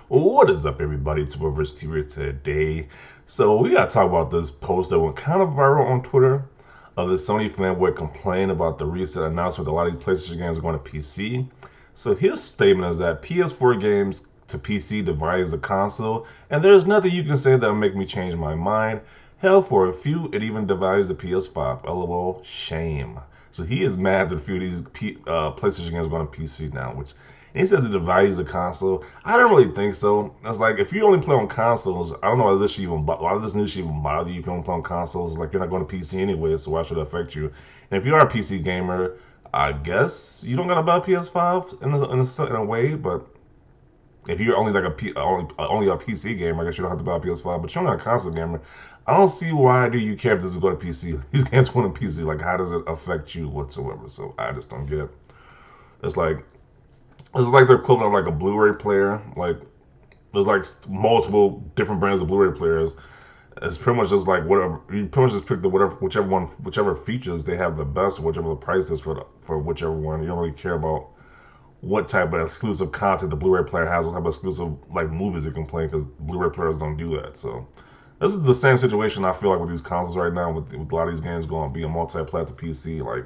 What is up, everybody? It's Reverse TV today. So we gotta talk about this post that went kind of viral on Twitter of the Sony Fanboy complaining about the recent announcement that a lot of these PlayStation games are going to PC. So his statement is that PS4 games to PC devalues the console, and there's nothing you can say that'll make me change my mind. Hell, for a few, it even devalues the PS5. LOL, shame. So he is mad that a few of these PlayStation games are going to PC now, which and he says it devalues the console. I don't really think so. It's like if you only play on consoles, I don't know why this should even why this news should even bother you if you only play on consoles. Like you're not going to PC anyway, so why should it affect you? And if you are a PC gamer, I guess you don't gotta buy a PS5 in a way. But if you're only like only a PC gamer, I guess you don't have to buy a PS5. But you're not a console gamer. I don't see why do you care if this is going to PC. These games going to PC. Like how does it affect you whatsoever? So I just don't get it. It's like it's like the equivalent of like a Blu-ray player. Like there's like multiple different brands of Blu-ray players. It's pretty much just like whatever you pretty much just pick the whichever features they have the best, whichever the price is for whichever one. You don't really care about what type of exclusive content the Blu-ray player has, what type of exclusive like movies it can play, because Blu-ray players don't do that. So this is the same situation I feel like with these consoles right now, with a lot of these games going to be a multi-plat to PC. Like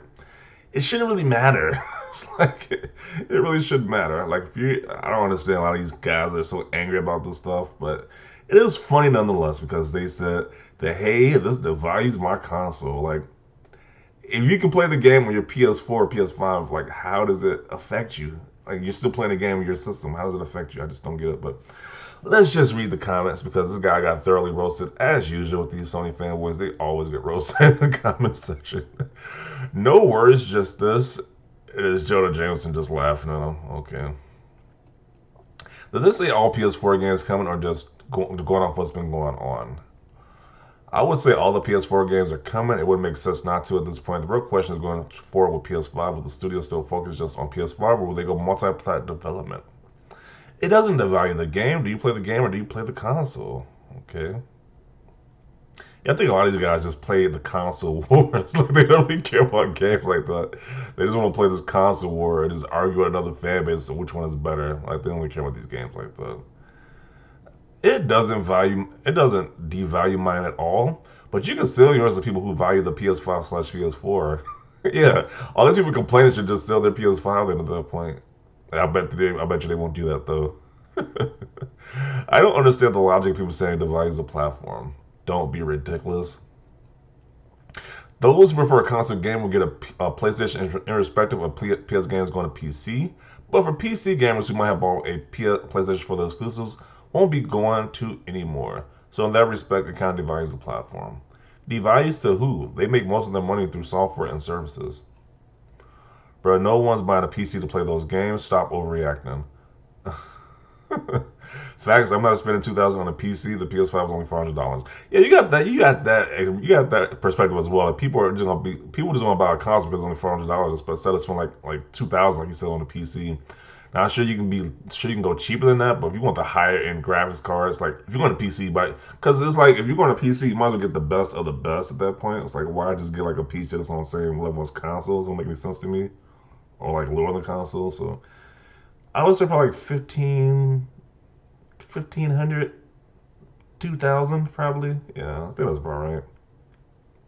it shouldn't really matter. It's like it really shouldn't matter. Like if you, I don't understand a lot of these guys that are so angry about this stuff, but it is funny nonetheless because they said that hey, this devalues my console. Like if you can play the game on your PS4 or PS5, like how does it affect you? Like you're still playing the game with your system. How does it affect you? I just don't get it. But let's just read the comments because this guy got thoroughly roasted as usual with these Sony fanboys. They always get roasted in the comment section. No words, just this. It is Jonah Jameson just laughing at him. Okay. Did this say all PS4 games coming or just going off what's been going on? I would say all the PS4 games are coming. It wouldn't make sense not to at this point. The real question is going forward with PS5. Will the studio still focus just on PS5 or will they go multi-plat development? It doesn't devalue the game. Do you play the game or do you play the console? Okay. Yeah, I think a lot of these guys just play the console wars. Like they don't really care about games like that. They just want to play this console war and just argue with another fan base on which one is better. Like they don't really care about these games like that. It doesn't devalue mine at all. But you can still yours the people who value the PS5/PS4. Yeah, all these people complaining should just sell their PS5 then at that point. I bet you they won't do that though. I don't understand the logic of people saying devalues the platform. Don't be ridiculous. Those who prefer a console game will get a PlayStation irrespective of PS games going to PC. But for PC gamers who might have bought a PlayStation for the exclusives, won't be going to anymore. So in that respect, it kind of devalues the platform. Devalues to who? They make most of their money through software and services. Bro, no one's buying a PC to play those games. Stop overreacting. Facts. I'm not spending $2,000 on a PC. The PS5 is only $400. Yeah, you got that. You got that. You got that perspective as well. Like people just want to buy a console because it's only $400, but instead of spending like $2,000 like you said on a PC. Now, sure you can go cheaper than that, but if you want the higher end graphics cards, like if you're going to PC, because it's like if you're going to PC, you might as well get the best of the best at that point. It's like why just get like a PC that's on the same level as consoles? Don't make any sense to me, or like lower than consoles. So I would say probably like 1,500, 2,000 probably. Yeah, I think that's about right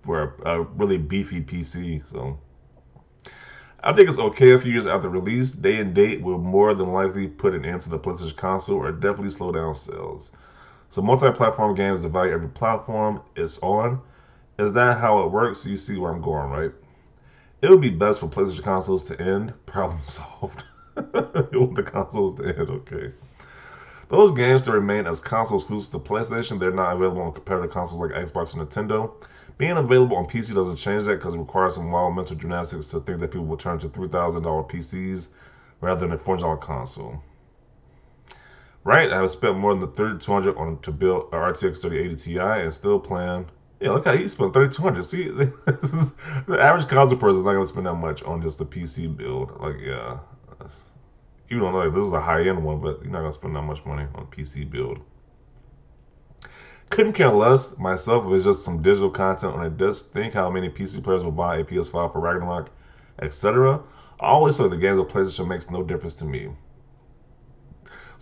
for a really beefy PC. So I think it's okay a few years after release. Day and date will more than likely put an end to the PlayStation console or definitely slow down sales. So multi-platform games divide every platform it's on. Is that how it works? You see where I'm going, right? It would be best for PlayStation consoles to end. Problem solved. You want the consoles to end, okay. Those games to remain as console exclusives to PlayStation, they're not available on competitor consoles like Xbox and Nintendo. Being available on PC doesn't change that because it requires some wild mental gymnastics to think that people will turn to $3,000 PCs rather than a $400 console. Right? I have spent more than the $3,200 on to build a RTX 3080 Ti and still plan. Yeah, look how he spent $3,200. See, the average console person is not going to spend that much on just a PC build. Like, yeah, you don't know. Like, this is a high end one, but you're not going to spend that much money on a PC build. Couldn't care less myself if it's just some digital content on a disc. Think how many PC players will buy a PS5 for Ragnarok, etc. I always feel like the games of PlayStation makes no difference to me.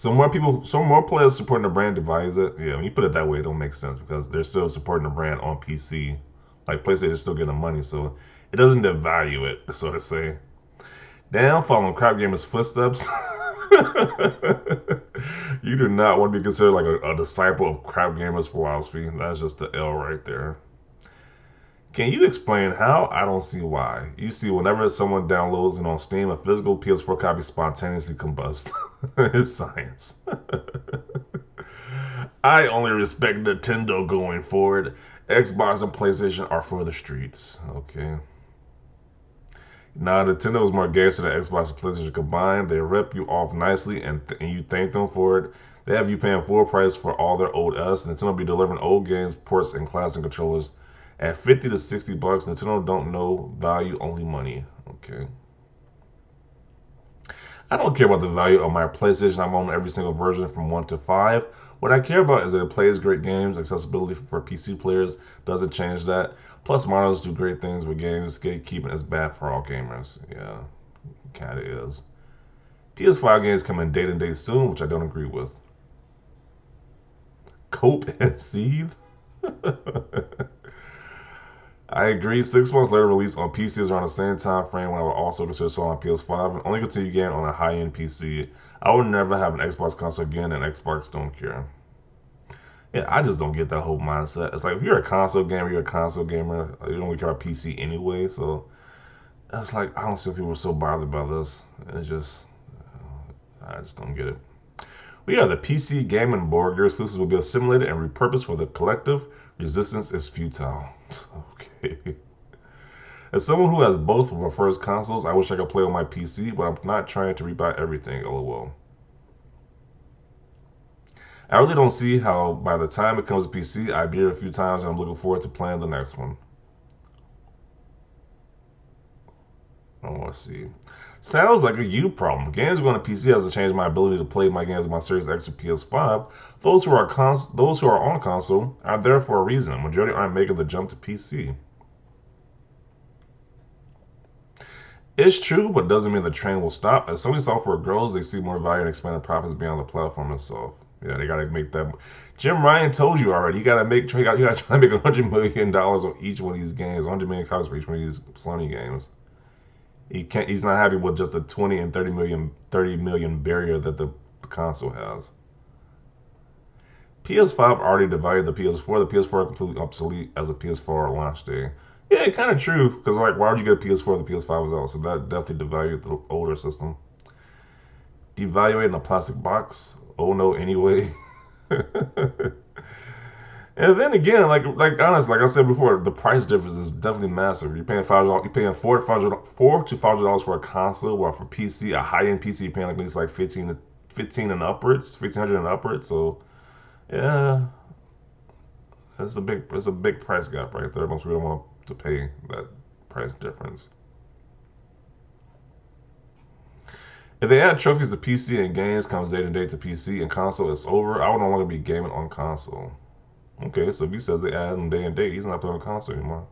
some more players supporting the brand devalues it. Yeah, when you put it that way, it don't make sense because they're still supporting the brand on PC. Like PlayStation is still getting money, so it doesn't devalue it, so to say. Now, following crap gamers' footsteps, you do not want to be considered like a disciple of crap gamers' philosophy. That's just the L right there. Can you explain how? I don't see why. You see, whenever someone downloads it on Steam, a physical PS4 copy spontaneously combusts. It's science. I only respect Nintendo going forward. Xbox and PlayStation are for the streets. Okay. Now, Nintendo is more gangster than Xbox and PlayStation combined. They rip you off nicely and you thank them for it. They have you paying full price for all their old S. Nintendo will be delivering old games, ports, and classic controllers at 50 to 60 bucks. Nintendo don't know value, only money. Okay. I don't care about the value of my PlayStation. I'm on every single version from 1 to 5. What I care about is that it plays great games. Accessibility for PC players doesn't change that. Plus, models do great things with games. Gatekeeping is bad for all gamers. Yeah, kind of is. PS5 games come in date and date soon, which I don't agree with. Cope and seethe? I agree. 6 months later, release on PC is around the same time frame when I would also consider selling on PS5 and only continue getting on a high-end PC. I would never have an Xbox console again, and Xbox don't care. Yeah, I just don't get that whole mindset. It's like if you're a console gamer, you're a console gamer. You don't really care about PC anyway. So it's like I don't see people so bothered by this. It's just I just don't get it. We are the PC gaming board. Your exclusives will be assimilated and repurposed for the collective. Resistance is futile. Okay. As someone who has both prefers consoles, I wish I could play on my PC, but I'm not trying to rebuy everything. LOL. I really don't see how by the time it comes to PC, I beat it a few times and I'm looking forward to playing the next one. I want to see. Sounds like a you problem. Games going to PC hasn't changed my ability to play my games on my Series X or PS5. Those who are on console are there for a reason. Majority aren't making the jump to PC. It's true, but doesn't mean the train will stop. As Sony software grows, they see more value in expanding profits beyond the platform itself. Yeah, they gotta make that. Jim Ryan told you already. You gotta try to make $100 million on each one of these games. 100 million copies for each one of these Sony games. He can't. He's not happy with just the 20 and 30 million barrier that the console has. PS5 already devalued the PS4. The PS4 is completely obsolete as a PS4 launch day. Yeah, kind of true. Because like, why would you get a PS4 if the PS5 was out? So that definitely devalued the older system. Devaluating a plastic box. Oh no, anyway. And then again, like honest, like I said before, the price difference is definitely massive. You're paying $5. You're paying $4 to $500 for a console, while for PC, a high end PC, you're paying like at least like 15 and upwards, 1500 and upwards. So yeah, it's a big price gap right there. Most people don't want to pay that price difference. If they add trophies to PC and games comes day to day to PC and console, it's over. I would no longer be gaming on console. Okay, so if he says they add them day and date, he's not playing on console anymore.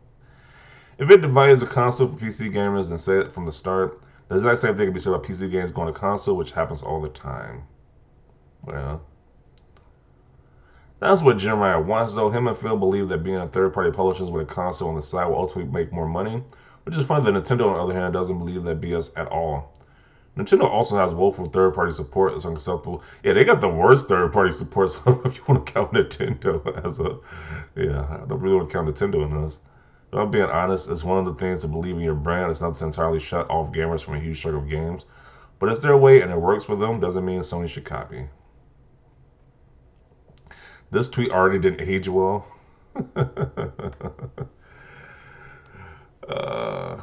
If it divides the console for PC gamers, then say it from the start. The exact same thing can be said about PC games going to console, which happens all the time. Well, that's what Jim Ryan wants, though. Him and Phil believe that being a third-party publisher with a console on the side will ultimately make more money, which is funny that Nintendo, on the other hand, doesn't believe that BS at all. Nintendo also has woeful third-party support. It's unacceptable. Yeah, they got the worst third-party support. So if you want to count Nintendo as a, yeah, I don't really want to count Nintendo in this. But I'm being honest. It's one of the things to believe in your brand. It's not to entirely shut off gamers from a huge chunk of games, but it's their way and it works for them. Doesn't mean Sony should copy. This tweet already didn't age well. uh,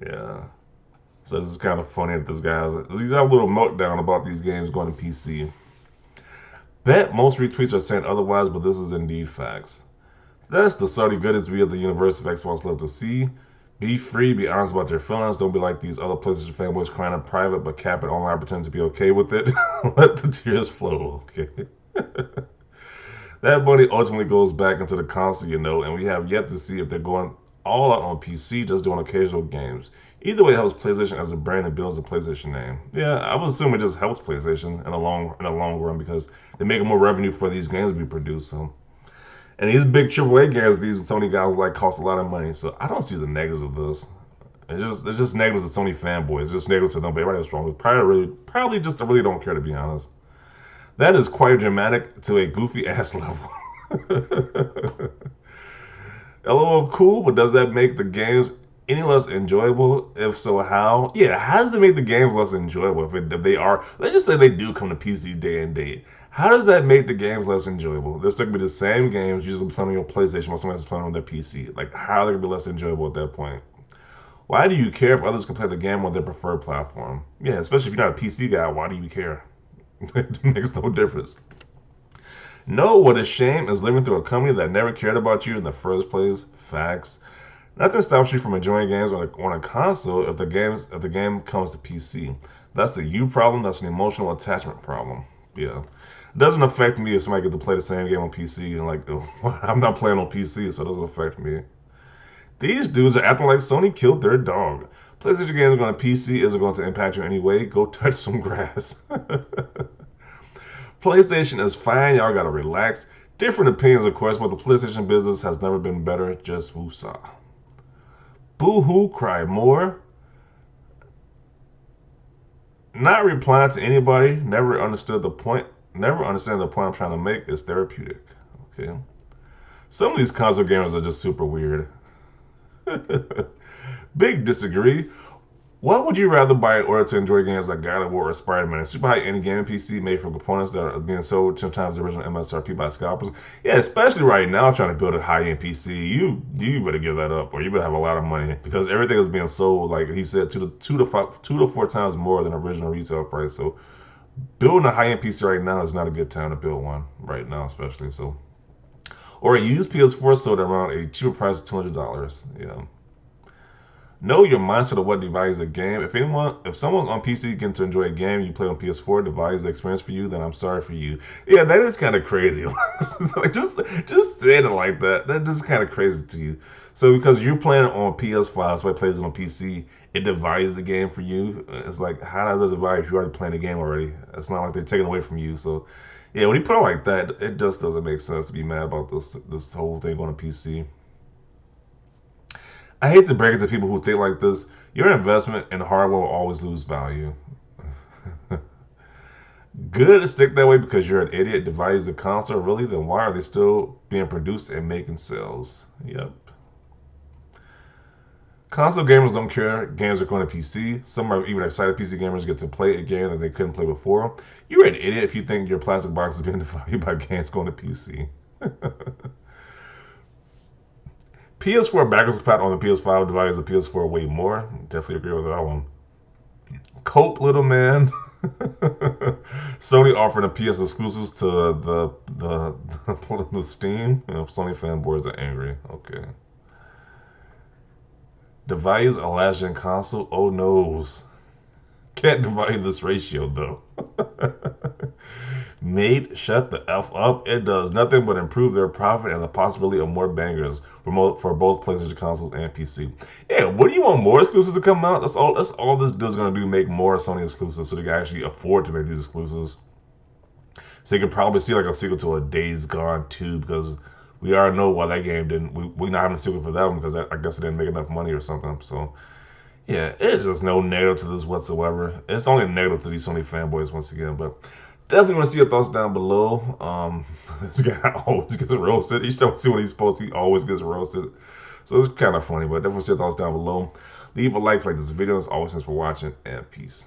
yeah. So this is kind of funny that he's got a little meltdown about these games going to PC. Bet most retweets are saying otherwise, but this is indeed facts. That's the Saudi goodness we at the University of Xbox love to see. Be free, be honest about your feelings. Don't be like these other PlayStation fanboys crying in private, but cap it online, pretend to be okay with it. Let the tears flow, okay? That money ultimately goes back into the console, and we have yet to see if they're going all out on PC, just doing occasional games. Either way, it helps PlayStation as a brand and builds the PlayStation name. Yeah, I would assume it just helps PlayStation in the long run because they make more revenue for these games we produce. So, and these big AAA games, these Sony guys like cost a lot of money. So I don't see the negatives of this. It's just negatives to Sony fanboys. It's just negatives to them. But everybody else wrong. Probably just really don't care, to be honest. That is quite dramatic to a goofy ass level. LOL, cool, but does that make the games any less enjoyable? If so, how? Yeah, how does it make the games less enjoyable if they are? Let's just say they do come to PC day and date. How does that make the games less enjoyable? They're still gonna be the same games, usually playing on your PlayStation while somebody's playing on their PC. Like, how are they gonna be less enjoyable at that point? Why do you care if others can play the game on their preferred platform? Yeah, especially if you're not a PC guy, why do you care? It makes no difference. No, what a shame is living through a company that never cared about you in the first place. Facts. Nothing stops you from enjoying games on a console if the game comes to PC. That's a you problem. That's an emotional attachment problem. Yeah, it doesn't affect me if somebody gets to play the same game on PC and like I'm not playing on PC, so it doesn't affect me. These dudes are acting like Sony killed their dog. PlayStation games on a PC isn't going to impact you anyway. Go touch some grass. PlayStation is fine. Y'all gotta relax. Different opinions, of course, but the PlayStation business has never been better. Just woosah. Boo hoo, cry more. Not replying to anybody. Never understood the point. Never understand the point I'm trying to make is therapeutic. Okay. Some of these console gamers are just super weird. Big disagree. What would you rather buy in order to enjoy games like God of War or Spider-Man? A super high-end gaming PC made from components that are being sold 10 times the original MSRP by scalpers. Yeah, especially right now, trying to build a high-end PC, you better give that up, or you better have a lot of money because everything is being sold, like he said, two to four times more than original retail price. So building a high-end PC right now is not a good time to build one right now, especially. So, or a used PS4 sold around a cheaper price of $200. Yeah. Know your mindset of what devalues a game. If someone's on PC getting to enjoy a game you play on PS4 devalues the experience for you, then I'm sorry for you. Yeah, that is kind of crazy. Like just saying it like that, that is kind of crazy to you. So because you're playing it on PS5, somebody plays it on PC, it devalues the game for you. It's like, how does it devalue if you're already playing the game already? It's not like they're taking away from you. So yeah, when you put it like that, it just doesn't make sense to be mad about this whole thing on a PC. I hate to break it to people who think like this. Your investment in hardware will always lose value. Good to stick that way because you're an idiot. Devalues the console. Really? Then why are they still being produced and making sales? Yep. Console gamers don't care. Games are going to PC. Some are even excited PC gamers get to play a game that they couldn't play before. You're an idiot if you think your plastic box is being devalued by games going to PC. PS4 backwards compatible on the PS5 device the PS4 way more. Definitely agree with that one. Cope, little man. Sony offering a PS exclusives to the Steam. You know, Sony fanboys are angry. Okay. Device a last gen console. Oh noes. Can't divide this ratio though. Mate, shut the F up. It does nothing but improve their profit and the possibility of more bangers for both PlayStation consoles and PC. Yeah, what do you want more exclusives to come out? That's all this does gonna do, make more Sony exclusives so they can actually afford to make these exclusives. So you can probably see like a sequel to a Days Gone 2 because we already know why that game didn't we not having a sequel for that one because I guess it didn't make enough money or something. So yeah, it's just no negative to this whatsoever. It's only negative to these Sony fanboys once again, but definitely want to see your thoughts down below. This guy always gets roasted. Each time I see one of these posts, he always gets roasted. So it's kind of funny, but definitely see your thoughts down below. Leave a like this video. As always, thanks for watching, and peace.